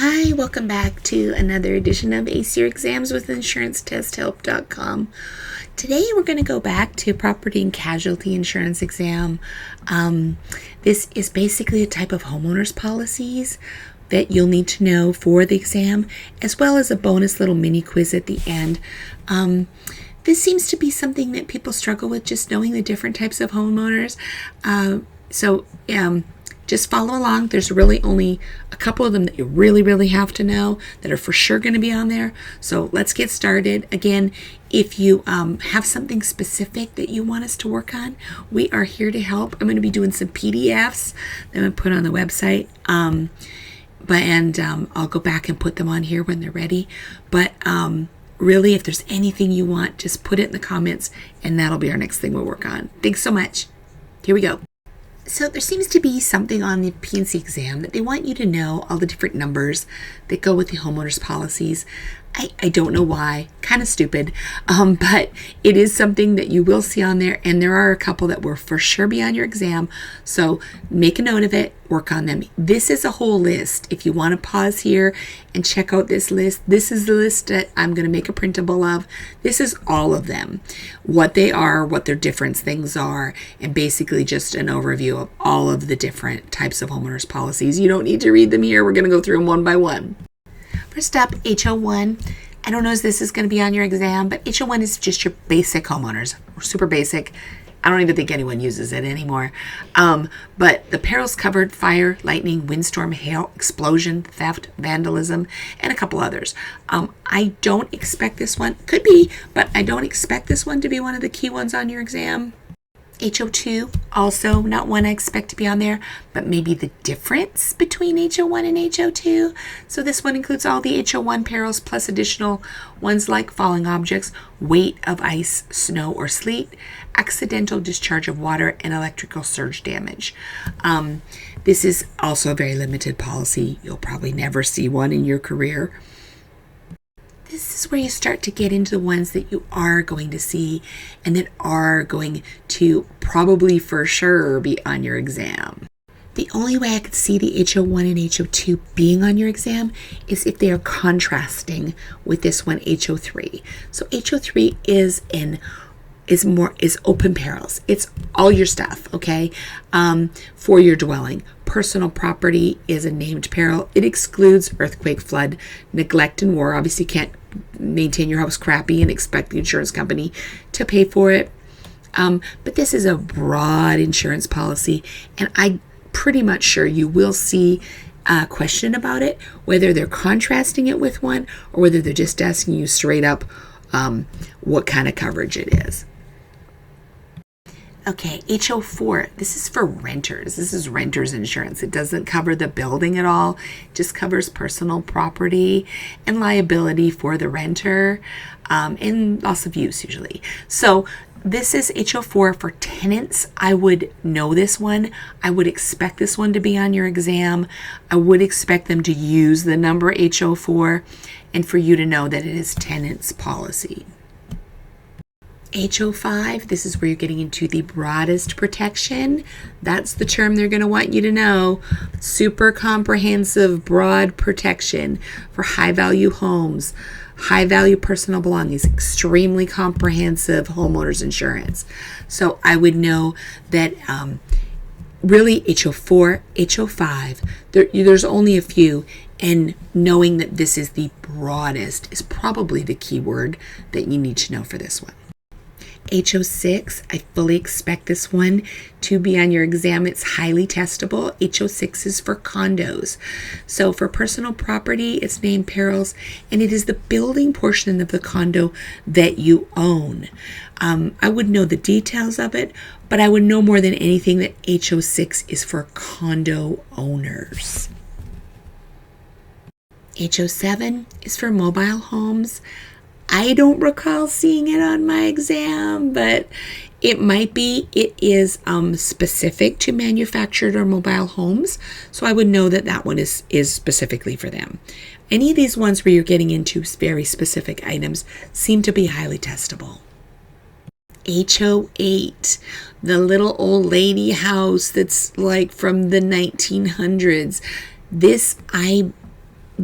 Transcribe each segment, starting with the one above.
Hi, welcome back to another edition of Ace Your Exams with InsuranceTestHelp.com. Today we're going to go back to property and casualty insurance exam. This is basically a type of homeowners policies that you'll need to know for the exam, as well as a bonus little mini quiz at the end. This seems to be something that people struggle with, just knowing the different types of homeowners. Just follow along. There's really only a couple of them that you really have to know that are for sure going to be on there. So let's get started. Again, if you have something specific that you want us to work on, we are here to help. I'm going to be doing some PDFs that I'm going to put on the website. I'll go back and put them on here when they're ready. But really, if there's anything you want, just put it in the comments and that'll be our next thing we'll work on. Thanks so much. Here we go. So there seems to be something on the P&C exam that they want you to know all the different numbers that go with the homeowners policies. I don't know why, kind of stupid, but it is something that you will see on there, and there are a couple that will for sure be on your exam. So make a note of it, work on them. This is a whole list. If you want to pause here and check out this list, this is the list that I'm going to make a printable of. This is all of them, what they are, what their different things are, and basically just an overview of all of the different types of homeowners policies. You don't need to read them here. We're going to go through them one by one. First up, HO1. I don't know if this is going to be on your exam, but HO1 is just your basic homeowners. Super basic. I don't even think anyone uses it anymore. But the perils covered: fire, lightning, windstorm, hail, explosion, theft, vandalism, and a couple others. I don't expect this one, could be, but I don't expect this one to be one of the key ones on your exam. HO2, also not one I expect to be on there, but maybe the difference between HO1 and HO2. So this one includes all the HO1 perils plus additional ones like falling objects, weight of ice, snow, or sleet, accidental discharge of water, and electrical surge damage. This is also a very limited policy. You'll probably never see one in your career. This is where you start to get into the ones that you are going to see and that are going to probably for sure be on your exam. The only way I could see the HO1 and HO2 being on your exam is if they are contrasting with this one, HO3. So HO3 is open perils. It's all your stuff, okay, for your dwelling. Personal property is a named peril. It excludes earthquake, flood, neglect, and war. Obviously, you can't maintain your house crappy and expect the insurance company to pay for it. But this is a broad insurance policy, and I'm pretty much sure you will see a question about it, whether they're contrasting it with one or whether they're just asking you straight up what kind of coverage it is. Okay, HO4, this is for renters. This is renter's insurance. It doesn't cover the building at all. It just covers personal property and liability for the renter, and loss of use usually. So this is HO4 for tenants. I would know this one. I would expect this one to be on your exam. I would expect them to use the number HO4 and for you to know that it is tenants policy. HO5, this is where you're getting into the broadest protection. That's the term they're going to want you to know. Super comprehensive, broad protection for high-value homes, high-value personal belongings, extremely comprehensive homeowners insurance. So I would know that really HO4, HO5, there's only a few, and knowing that this is the broadest is probably the key word that you need to know for this one. HO6, I fully expect this one to be on your exam. It's highly testable. HO6 is for condos. So for personal property, it's named perils, and it is the building portion of the condo that you own. I would know the details of it, but I would know more than anything that HO6 is for condo owners. HO7 is for mobile homes. I don't recall seeing it on my exam, but it might be. It is specific to manufactured or mobile homes, so I would know that that one is specifically for them. Any of these ones where you're getting into very specific items seem to be highly testable. HO8, the little old lady house that's like from the 1900s. This, I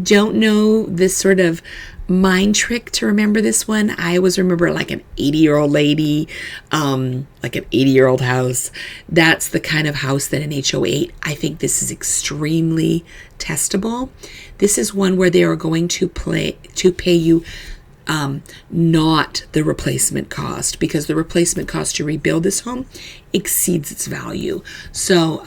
don't know this sort of mind trick to remember this one. I always remember like an 80-year-old lady, like an 80-year-old house. That's the kind of house that an HO8, I think this is extremely testable. This is one where they are going to pay you not the replacement cost, because the replacement cost to rebuild this home exceeds its value. So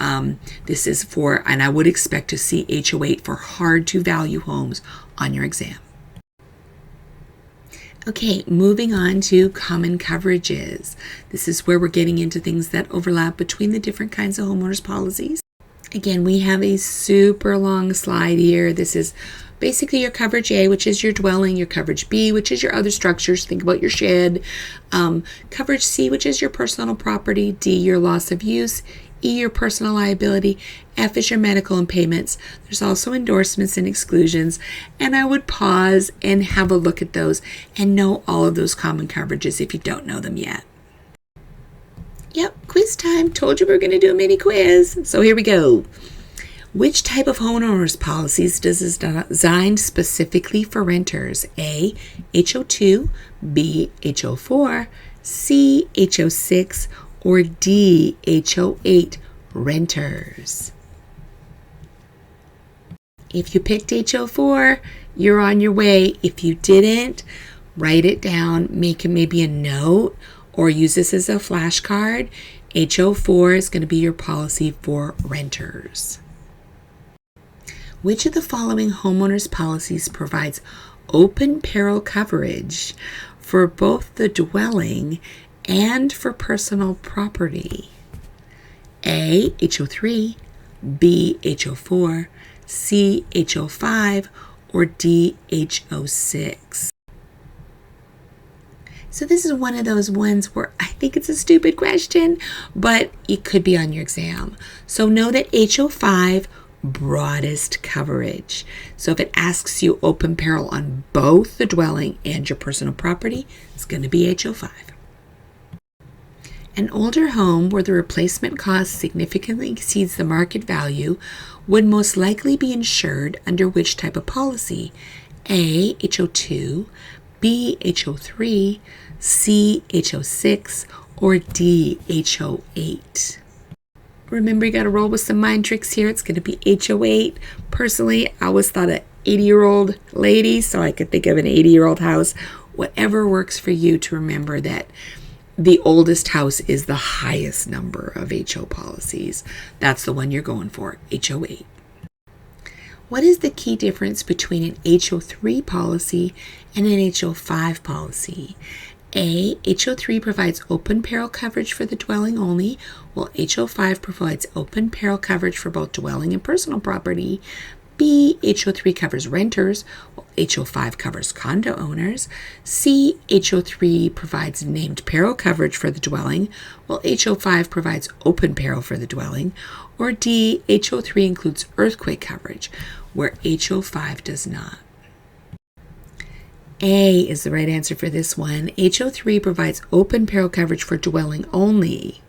this is for, and I would expect to see HO8 for hard to value homes on your exam. Okay, moving on to common coverages. This is where we're getting into things that overlap between the different kinds of homeowners policies. Again, we have a super long slide here. This is basically your coverage A, which is your dwelling, your coverage B, which is your other structures. Think about your shed. Coverage C, which is your personal property. D, your loss of use. E, your personal liability. F is your medical and payments. There's also endorsements and exclusions. And I would pause and have a look at those and know all of those common coverages if you don't know them yet. Yep, quiz time. Told you we were going to do a mini quiz. So here we go. Which type of homeowners policies does this designed specifically for renters? A, HO2, B, HO4, C, HO6, or D, HO8, renters? If you picked HO4, you're on your way. If you didn't, write it down, make maybe a note, or use this as a flashcard. HO4 is going to be your policy for renters. Which of the following homeowners policies provides open peril coverage for both the dwelling and for personal property? A, HO3, B, HO4, C, HO5, or D, HO6? So this is one of those ones where I think it's a stupid question, but it could be on your exam. So know that HO5, broadest coverage. So if it asks you open peril on both the dwelling and your personal property, it's going to be HO5. An older home where the replacement cost significantly exceeds the market value would most likely be insured under which type of policy? A, HO2, B, HO3, C, HO6, or D, HO8? Remember, you got to roll with some mind tricks here. It's going to be HO8. Personally, I always thought an 80-year-old lady, so I could think of an 80-year-old house. Whatever works for you to remember that the oldest house is the highest number of HO policies. That's the one you're going for, HO8. What is the key difference between an HO3 policy and an HO5 policy? A, HO3 provides open peril coverage for the dwelling only, while HO5 provides open peril coverage for both dwelling and personal property. B, HO3 covers renters, while HO5 covers condo owners. C, HO3 provides named peril coverage for the dwelling, while HO5 provides open peril for the dwelling. Or D, HO3 includes earthquake coverage, where HO5 does not. A is the right answer for this one. HO3 provides open peril coverage for dwelling only,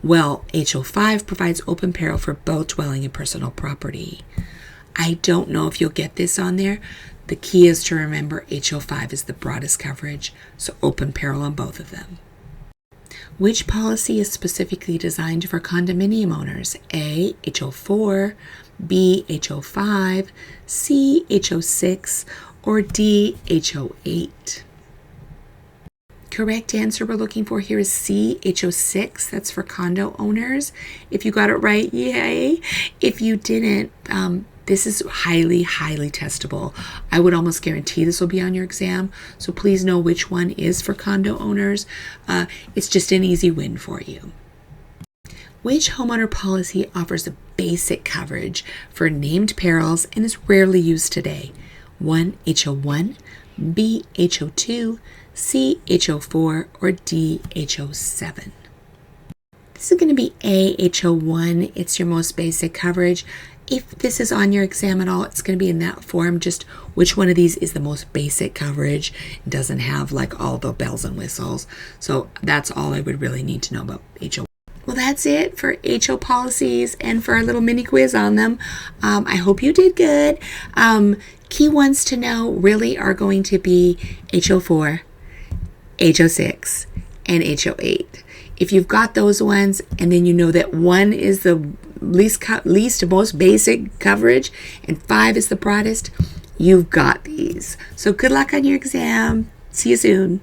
well, HO5 provides open peril for both dwelling and personal property. I don't know if you'll get this on there. The key is to remember HO5 is the broadest coverage, so open peril on both of them. Which policy is specifically designed for condominium owners? A, HO4, B, HO5, C, HO6, or D, HO8? Correct answer we're looking for here is C, HO6. That's for condo owners. If you got it right, yay. If you didn't, this is highly, highly testable. I would almost guarantee this will be on your exam. So please know which one is for condo owners. It's just an easy win for you. Which homeowner policy offers a basic coverage for named perils and is rarely used today? 1, HO1, B, HO2, C, HO4, or D, HO7? This is going to be A, HO1. It's your most basic coverage. If this is on your exam at all, it's going to be in that form. Just which one of these is the most basic coverage. It doesn't have like all the bells and whistles. So that's all I would really need to know about HO1. Well, that's it for HO policies and for our little mini quiz on them. I hope you did good. Key ones to know really are going to be HO4, HO6, and HO8. If you've got those ones and then you know that 1 is the least most basic coverage and 5 is the broadest, you've got these. So good luck on your exam. See you soon.